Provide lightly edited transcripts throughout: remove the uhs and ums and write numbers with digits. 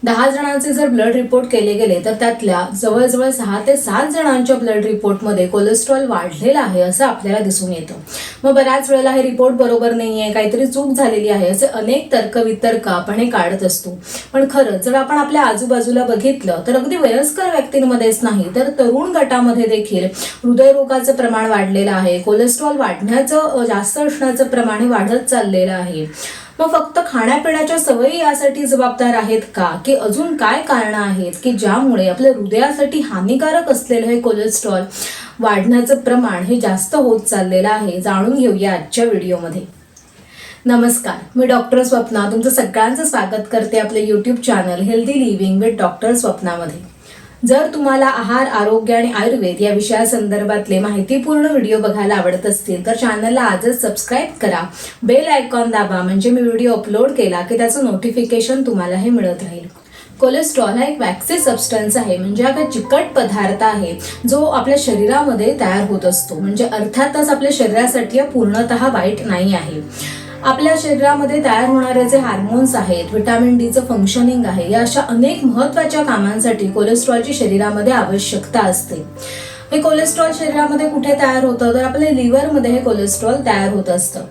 10 जणांचे जर blood report केले गेले तर त्यातल्या जवळजवळ 6 ते 7 जणांच्या ब्लड रिपोर्टमध्ये कोलेस्ट्रॉल वाढलेला आहे असं आपल्याला दिसून येतं। मग बऱ्याच वेळेला हे रिपोर्ट बरोबर नाहीये, काहीतरी चूक झालेली आहे असे अनेक तर्कवितर्क आपण हे काढत असतो। पण खरंच जर आपण आपल्या आजूबाजूला बघितलं तर अगदी वयस्कर व्यक्तींमध्येच नाही तर तरुण गटामध्ये देखील हृदयरोगाचं प्रमाण वाढलेलं आहे, कोलेस्ट्रॉल वाढण्याचं जास्त असण्याचं प्रमाण हे वाढत चाललेलं आहे। मग फक्त खाण्यापिण्याच्या सवयी यासाठी जबाबदार आहेत का, की अजून काय कारणं आहेत की ज्यामुळे आपल्या हृदयासाठी हानिकारक असलेलं हे कोलेस्ट्रॉल वाढण्याचं प्रमाण हे जास्त होत चाललेलं आहे? जाणून घेऊया आजच्या व्हिडिओमध्ये। नमस्कार, मी डॉक्टर स्वप्ना तुमचं सगळ्यांचं स्वागत करते आपल्या YouTube channel healthy living with doctor स्वप्नामध्ये। जर तुम्हाला आहार, आरोग्य आणि आयुर्वेद या विषयासंदर्भातले माहितीपूर्ण व्हिडिओ बघायला आवडत असतील तर चॅनलला आजच सबस्क्राईब करा, बेल आयकॉन दाबा म्हणजे मी व्हिडिओ अपलोड केला की त्याचं नोटिफिकेशन तुम्हाला हे मिळत राहील। कोलेस्ट्रॉल हा एक वॅक्सी सबस्टन्स आहे, म्हणजे हा चिकट पदार्थ आहे जो आपल्या शरीरामध्ये तयार होत असतो। म्हणजे अर्थातच आपल्या शरीरासाठी पूर्णतः वाईट नाही आहे। आपल्या शरीरामध्ये तयार होणारे जे हार्मोन्स आहेत, व्हिटॅमिन डीचं फंक्शनिंग आहे, या अशा अनेक महत्त्वाच्या कामांसाठी कोलेस्ट्रॉलची शरीरामध्ये आवश्यकता असते। हे कोलेस्ट्रॉल शरीरामध्ये कुठे तयार होतं तर आपल्या लिव्हरमध्ये हे कोलेस्ट्रॉल तयार होत असतं।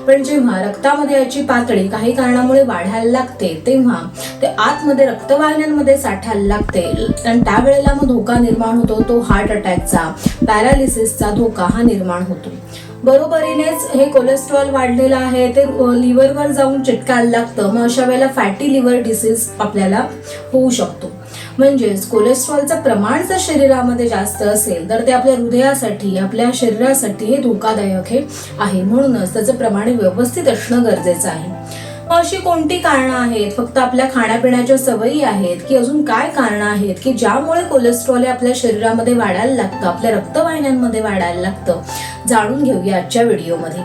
पण जेव्हा रक्तामध्ये याची पातळी काही कारणामुळे वाढायला लागते तेव्हा ते आतमध्ये रक्तवाहिन्यांमध्ये साठायला लागते आणि त्यावेळेला मग धोका निर्माण होतो, तो हार्ट अटॅकचा, पॅरालिसिसचा धोका हा निर्माण होतो। बरोबरीनेच हे कोलेस्ट्रॉल वाढलेलं आहे ते लिव्हरवर जाऊन चिटकायला लागतं, मग अशा वेळेला फॅटी लिव्हर डिसीज आपल्याला होऊ शकतो। म्हणजेच कोलेस्ट्रॉलचं प्रमाण जर शरीरामध्ये जास्त असेल तर ते आपल्या हृदयासाठी, आपल्या शरीरासाठी हे धोकादायक आहे। म्हणूनच त्याचं प्रमाण व्यवस्थित असणं गरजेचं आहे। अशी कोणती कारणं आहेत? फक्त आपल्या खाण्यापिण्याच्या सवयी आहेत की अजून काय कारणं आहेत की ज्यामुळे कोलेस्ट्रॉल आपल्या शरीरामध्ये वाढायला लागतं, आपल्या रक्तवाहिन्यांमध्ये वाढायला लागतं? जाणून घेऊया आजच्या व्हिडिओमध्ये।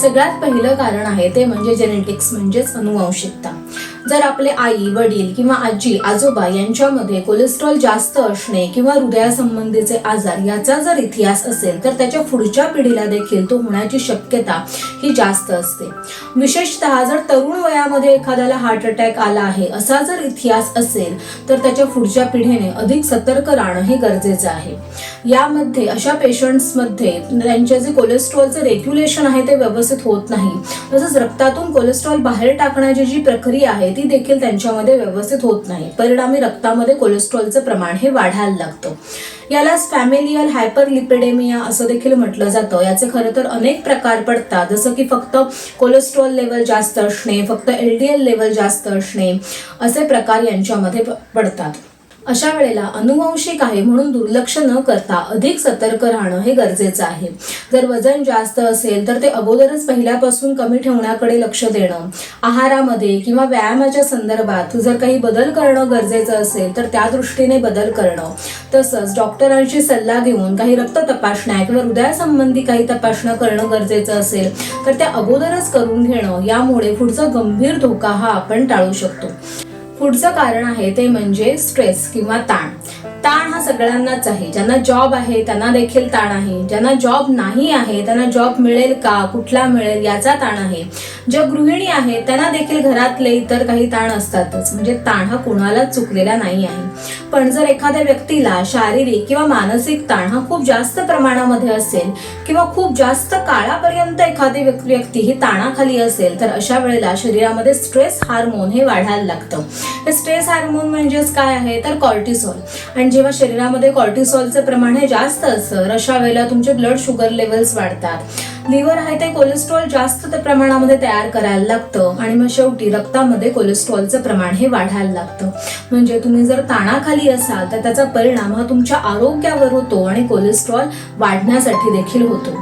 सगळ्यात पहिलं कारण आहे ते म्हणजे जेनेटिक्स, म्हणजेच अनुवंशिकता। जर आपले आई, वडील किंवा आजी, आजोबा यांच्यामध्ये कोलेस्ट्रॉल जास्त असणे किंवा हृदयासंबंधीचे आजार याचा जर इतिहास असेल तर त्याच्या पुढच्या पिढीला देखील तो होण्याची शक्यता ही जास्त असते। विशेषतः जर तरुण वयामध्ये एखाद्याला हार्ट अटॅक आला आहे असा जर इतिहास असेल तर त्याच्या पुढच्या पिढीने अधिक सतर्क राहणं हे गरजेचं आहे। यामध्ये अशा पेशंट्समध्ये त्यांचे जे कोलेस्ट्रॉलचं रेग्युलेशन आहे ते व्यवस्थित होत नाही, तसंच रक्तातून कोलेस्ट्रॉल बाहेर टाकण्याची जी प्रक्रिया आहे ती देखील त्यांच्यामध्ये व्यवस्थित होत नाही। परिणामी रक्तामध्ये कोलेस्ट्रॉलचं प्रमाण हे वाढायला लागतं। यालाच फॅमिलियल हायपरलिपिडेमिया असं देखील म्हटलं जातं। याचे खरं तर अनेक प्रकार पडतात, जसं की फक्त कोलेस्ट्रॉल लेवल जास्त असणे, फक्त LDL लेवल जास्त असणे, असे प्रकार यांच्यामध्ये पडतात। अशा वेळेला अनुवंशिक आहे म्हणून दुर्लक्ष न करता अधिक सतर्क राहणं हे गरजेचं आहे। जर वजन जास्त असेल तर ते अगोदरच पहिल्यापासून कमी ठेवण्याकडे लक्ष देणं, आहारामध्ये किंवा व्यायामाच्या संदर्भात जर काही बदल करणं गरजेचं असेल तर त्या दृष्टीने बदल करणं, तसंच डॉक्टरांशी सल्ला घेऊन काही रक्त तपासण्या किंवा हृदयासंबंधी काही तपासण्या करणं गरजेचं असेल तर त्या अगोदरच करून घेणं, यामुळे पुढचा गंभीर धोका हा आपण टाळू शकतो। पुढचं कारण आहे ते म्हणजे स्ट्रेस किंवा ताण। ताण हा सगळ्यांनाच आहे, ज्यांना जॉब आहे त्यांना देखील ताण आहे, ज्यांना जॉब नाही आहे त्यांना जॉब मिळेल का, कुठला मिळेल याचा ताण आहे, ज्या गृहिणी आहेत त्यांना देखील घरातले इतर काही ताण असतातच। म्हणजे ताण हा कोणालाच चुकलेला नाही आहे। पण जर एखाद्या व्यक्तीला शारीरिक किंवा मानसिक ताण हा खूप जास्त प्रमाणामध्ये असेल किंवा खूप जास्त काळापर्यंत एखादी व्यक्ती ही ताणाखाली असेल तर अशा वेळेला शरीरामध्ये स्ट्रेस हार्मोन हे वाढायला लागतं। हे स्ट्रेस हार्मोन म्हणजेच काय आहे तर कॉर्टिसॉल। आणि जेव्हा शरीरामध्ये कॉर्टिसॉलचं प्रमाण हे जास्त असतं अशा वेळेला तुमचे ब्लड शुगर लेवल्स वाढतात, लिव्हर आहे ते कोलेस्ट्रॉल जास्त प्रमाणामध्ये तयार करायला लागतं आणि मग शेवटी रक्तामध्ये कोलेस्ट्रॉलचं प्रमाण हे वाढायला लागतं। म्हणजे तुम्ही जर ताणाखाली असाल तर त्याचा परिणाम हा तुमच्या आरोग्यावर होतो आणि कोलेस्ट्रॉल वाढण्यासाठी देखील होतो।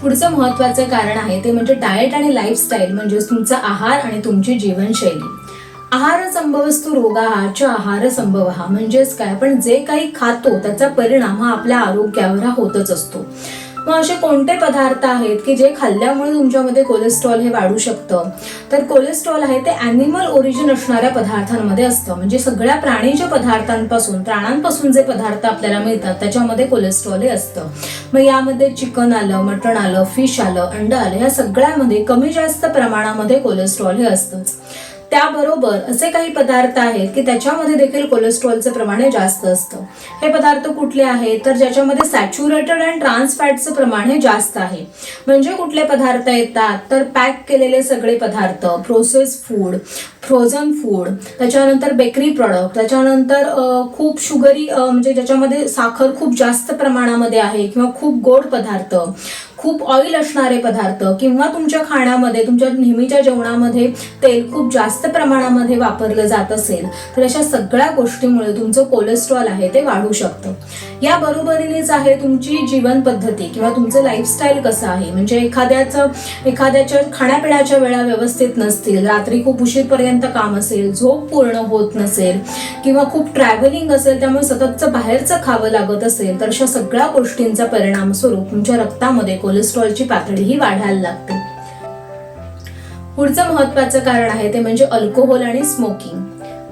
पुढचं महत्त्वाचं कारण आहे ते म्हणजे डाएट आणि लाईफस्टाईल, म्हणजे तुमचा आहार आणि तुमची जीवनशैली। आहार संभवस्तु रोगाः आहार संभवः, म्हणजेच काय, आपण जे काही खातो त्याचा परिणाम हा आपल्या आरोग्यावर होतच असतो। मग असे कोणते पदार्थ आहेत की जे खाल्ल्यामुळे तुमच्यामध्ये कोलेस्ट्रॉल हे वाढू शकतं तर कोलेस्ट्रॉल आहे ते ॲनिमल ओरिजिन असणाऱ्या पदार्थांमध्ये असतं। म्हणजे सगळ्या प्राणीच्या पदार्थांपासून, प्राण्यांपासून जे पदार्थ आपल्याला मिळतात त्याच्यामध्ये कोलेस्ट्रॉल हे असतं। मग यामध्ये चिकन आलं, मटण आलं, फिश आलं, अंड आलं, या सगळ्यामध्ये कमी जास्त प्रमाणामध्ये कोलेस्ट्रॉल हे असतंच। त्याबरोबर असे काही पदार्थ आहेत की त्याच्यामध्ये देखील कोलेस्ट्रॉलचं प्रमाण जास्त असतं. हे पदार्थ कुठले आहेत तर ज्याच्यामध्ये सॅच्युरेटेड अँड ट्रान्स फॅटचं प्रमाण हे जास्त आहे. म्हणजे कुठले पदार्थ येतात तर पॅक केलेले सगळे पदार्थ, प्रोसेस फूड, फ्रोझन फूड, त्याच्यानंतर बेकरी प्रॉडक्ट, त्याच्यानंतर खूप शुगरी म्हणजे ज्याच्यामध्ये साखर खूप जास्त प्रमाणामध्ये आहे किंवा खूप गोड पदार्थ, खूप ऑइल असणारे पदार्थ किंवा तुमच्या खाण्यामध्ये तुमच्या नेहमीच्या जेवणामध्ये तेल खूप जास्त प्रमाणामध्ये वापरलं जात असेल तर अशा सगळ्या गोष्टीमुळे तुमचं कोलेस्ट्रॉल आहे ते वाढू शकतं. या बरोबरीनेच आहे तुमची जीवन पद्धती किंवा तुमचं लाईफस्टाईल कसं आहे. म्हणजे एखाद्याच्या खाण्यापिण्याच्या वेळा व्यवस्थित नसतील, रात्री खूप उशीरपर्यंत काम असेल, झोप पूर्ण होत नसेल किंवा खूप ट्रॅव्हलिंग असेल त्यामुळे सततचं बाहेरचं खावं लागत असेल तर अशा सगळ्या गोष्टींचा परिणाम स्वरूप तुमच्या रक्तामध्ये कोलेस्ट्रॉलची पातळी ही वाढायला लागते. पुढचं महत्त्वाचं कारण आहे ते म्हणजे अल्कोहोल आणि स्मोकिंग.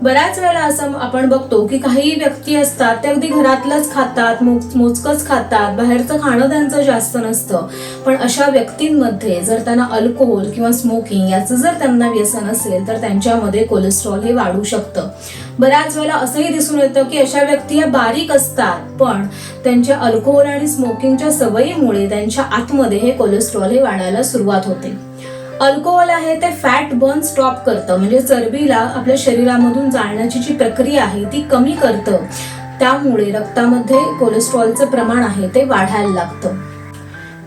बऱ्याच वेळा असं आपण बघतो की काही व्यक्ती असतात ते अगदी घरातलंच खातात, मोजकंच खातात, बाहेरचं खाणं त्यांचं जास्त नसतं. पण अशा व्यक्तींमध्ये जर त्यांना अल्कोहोल किंवा स्मोकिंग याचं जर त्यांना व्यसन असेल तर त्यांच्यामध्ये कोलेस्ट्रॉल हे वाढू शकतं. बऱ्याच वेळेला असंही दिसून येतं की अशा व्यक्ती या बारीक असतात पण त्यांच्या अल्कोहोल आणि स्मोकिंगच्या सवयीमुळे त्यांच्या आतमध्ये हे कोलेस्ट्रॉल हे वाढायला सुरुवात होते. अल्कोहोल आहे ते फॅट बर्न स्टॉप करतं, म्हणजे चरबीला आपल्या शरीरामधून जाण्याची जी प्रक्रिया आहे ती कमी करतं. त्यामुळे रक्तामध्ये कोलेस्ट्रॉलचं प्रमाण आहे ते वाढायला लागतं.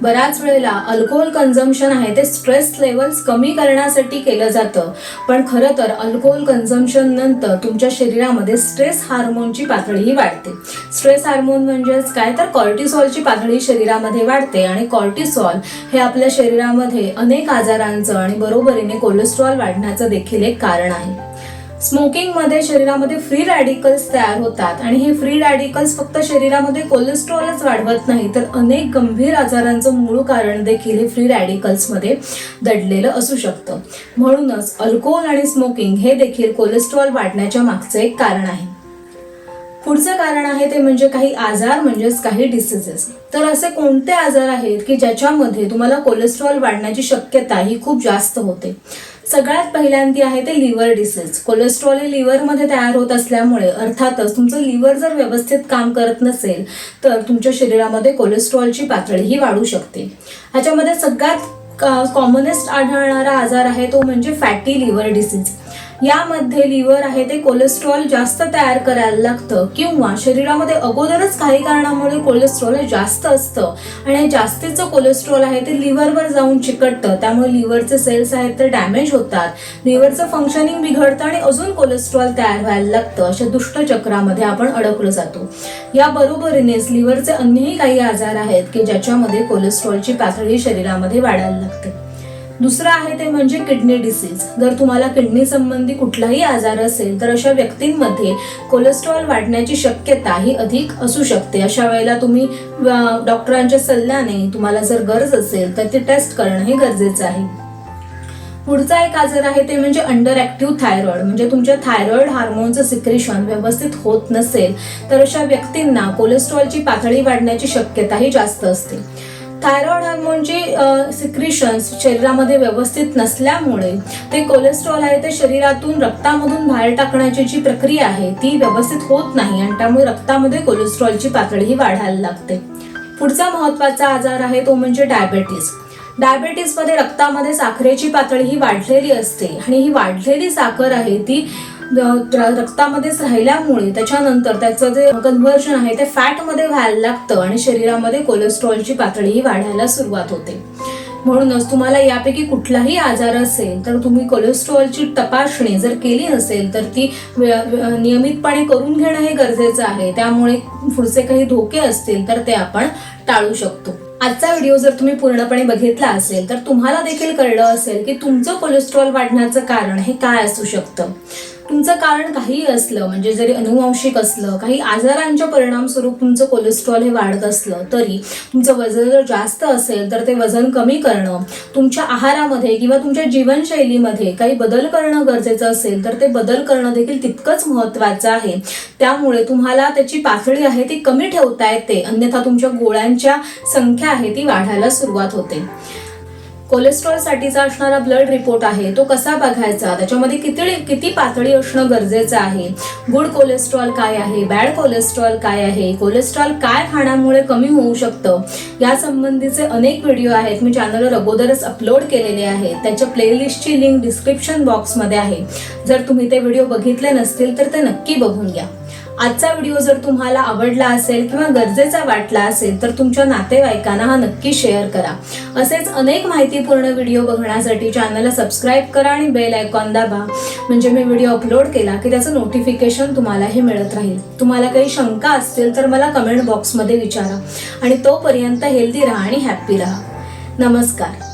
बऱ्याच वेळेला अल्कोहोल कन्झम्पशन आहे ते स्ट्रेस लेवल्स कमी करण्यासाठी केलं जातं. पण खरं तर अल्कोहोल कन्झम्पशन नंतर तुमच्या शरीरामध्ये स्ट्रेस हार्मोनची पातळीही वाढते. स्ट्रेस हार्मोन म्हणजेच काय तर कॉर्टिसॉलची पातळी शरीरामध्ये वाढते आणि कॉर्टिसॉल हे आपल्या शरीरामध्ये अनेक आजारांचं आणि बरोबरीने कोलेस्ट्रॉल वाढण्याचं देखील एक कारण आहे. स्मोकिंगमध्ये शरीरामध्ये फ्री रॅडिकल्स तयार होतात आणि हे फ्री रॅडिकल्स फक्त शरीरामध्ये कोलेस्ट्रॉलच वाढवत नाही तर अनेक गंभीर आजारांचं मूळ कारण देखील हे फ्री रॅडिकल्समध्ये दडलेलं असू शकतं. म्हणूनच अल्कोहोल आणि स्मोकिंग हे देखील कोलेस्ट्रॉल वाढण्याच्या मागचं एक कारण आहे. पुढचं कारण आहे ते म्हणजे काही आजार म्हणजेच काही डिसीजेस. तर असे कोणते आजार आहेत की ज्याच्यामध्ये तुम्हाला कोलेस्ट्रॉल वाढण्याची शक्यता ही खूप जास्त होते. सगळ्यात पहिल्यांदी आहे ते लिव्हर डिसीज. कोलेस्ट्रॉल हे लिव्हरमध्ये तयार होत असल्यामुळे अर्थातच तुमचं लिव्हर जर व्यवस्थित काम करत नसेल तर तुमच्या शरीरामध्ये कोलेस्ट्रॉलची पातळी ही वाढू शकते. ह्याच्यामध्ये सगळ्यात कॉमनेस्ट आढळणारा आजार आहे तो म्हणजे फॅटी लिव्हर डिसीज. यामध्ये लिव्हर आहे ते कोलेस्ट्रॉल जास्त तयार करायला लागतं किंवा शरीरामध्ये अगोदरच काही कारणामुळे कोलेस्ट्रॉल हे जास्त असतं आणि हे जास्तीचं कोलेस्ट्रॉल आहे ते लिव्हरवर जाऊन चिकटतं. त्यामुळे लिव्हरचे सेल्स आहेत ते डॅमेज होतात, लिव्हरचं फंक्शनिंग बिघडतं आणि अजून कोलेस्ट्रॉल तयार व्हायला लागतं. अशा दुष्टचक्रामध्ये आपण अडकलो जातो. या बरोबरीनेच लिव्हरचे अन्यही काही आजार आहेत की ज्याच्यामध्ये कोलेस्ट्रॉलची पातळी शरीरामध्ये वाढायला लागते. दुसरं आहे ते म्हणजे किडनी डिसीज. जर तुम्हाला किडनी संबंधी कुठलाही आजार असेल तर अशा व्यक्तींमध्ये कोलेस्ट्रॉल वाढण्याची शक्यता ही अधिक असू शकते. अशा वेळेला तुम्ही डॉक्टरांच्या सल्ल्याने तुम्हाला जर गरज असेल तर ते टेस्ट करणं हे गरजेचं आहे. पुढचा एक आजार आहे ते म्हणजे अंडर ऍक्टिव्ह थायरॉइड. म्हणजे तुमच्या थायरॉइड हार्मोनचं सिक्रेशन व्यवस्थित होत नसेल तर अशा व्यक्तींना कोलेस्ट्रॉलची पातळी वाढण्याची शक्यता ही जास्त असते. थायरॉइड हार्मोनची सिक्रेशन्स शरीरामध्ये व्यवस्थित नसल्यामुळे ते कोलेस्ट्रॉल आहे ते शरीरातून रक्तामधून बाहेर टाकण्याची जी प्रक्रिया आहे ती व्यवस्थित होत नाही आणि त्यामुळे रक्तामध्ये कोलेस्ट्रॉलची पातळी ही वाढायला लागते. पुढचा महत्त्वाचा आजार आहे तो म्हणजे डायबेटीस. डायबेटीसमध्ये रक्तामध्ये साखरेची पातळी ही वाढलेली असते आणि ही वाढलेली साखर आहे ती रक्तामध्येच राहिल्यामुळे त्याच्यानंतर त्याचं जे कन्व्हर्जन आहे ते फॅटमध्ये व्हायला लागतं आणि शरीरामध्ये कोलेस्ट्रॉलची पातळी ही वाढायला सुरुवात होते. म्हणूनच तुम्हाला यापैकी कुठलाही आजार असेल तर तुम्ही कोलेस्ट्रॉलची तपासणी जर केली नसेल तर ती नियमितपणे करून घेणं हे गरजेचं आहे. त्यामुळे पुढचे काही धोके असतील तर ते आपण टाळू शकतो. आजचा व्हिडिओ जर तुम्ही पूर्णपणे बघितला असेल तर तुम्हाला देखील कळलं असेल की तुमचं कोलेस्ट्रॉल वाढण्याचं कारण हे काय असू शकतं. तुमचं कारण काहीही असलं, म्हणजे जरी अनुवांशिक असलं, काही आजारांच्या परिणाम स्वरूप तुमचं कोलेस्ट्रॉल हे वाढत असलं तरी तुमचं वजन जर जास्त असेल तर ते वजन कमी करणं, तुमच्या आहारामध्ये किंवा तुमच्या जीवनशैलीमध्ये काही बदल करणं गरजेचं असेल तर ते बदल करणं देखील तितकंच महत्त्वाचं आहे. त्यामुळे तुम्हाला त्याची पातळी आहे ती कमी ठेवता येते, अन्यथा तुमच्या गोळ्यांच्या संख्या आहे ती वाढायला सुरुवात होते. कोलेस्ट्रॉलसाठीचा असणारा ब्लड रिपोर्ट आहे तो कसा बघायचा, त्याच्यामध्ये किती पातळी असणं गरजेचं आहे, गुड कोलेस्ट्रॉल काय आहे, बॅड कोलेस्ट्रॉल काय आहे, कोलेस्ट्रॉल काय खाण्यामुळे कमी होऊ शकतं, या संबंधीचे अनेक व्हिडिओ आहेत मी चॅनलवर अगोदरच अपलोड केलेले आहेत. त्याच्या प्लेलिस्टची लिंक डिस्क्रिप्शन बॉक्समध्ये आहे. जर तुम्ही ते व्हिडिओ बघितले नसतील तर ते नक्की बघून घ्या. आजचा व्हिडिओ जर तुम्हाला आवडला असेल किंवा गरजेचा वाटला असेल तर तुमच्या नातेवाईकांना हा नक्की शेअर करा. असेच अनेक माहितीपूर्ण व्हिडिओ बघण्यासाठी चॅनलला सबस्क्राईब करा आणि बेल आयकॉन दाबा, म्हणजे मी व्हिडिओ अपलोड केला की त्याचं नोटिफिकेशन तुम्हालाही मिळत राहील. तुम्हाला काही शंका असतील तर मला कमेंट बॉक्समध्ये विचारा आणि तोपर्यंत हेल्दी राहा आणि हॅप्पी राहा. नमस्कार.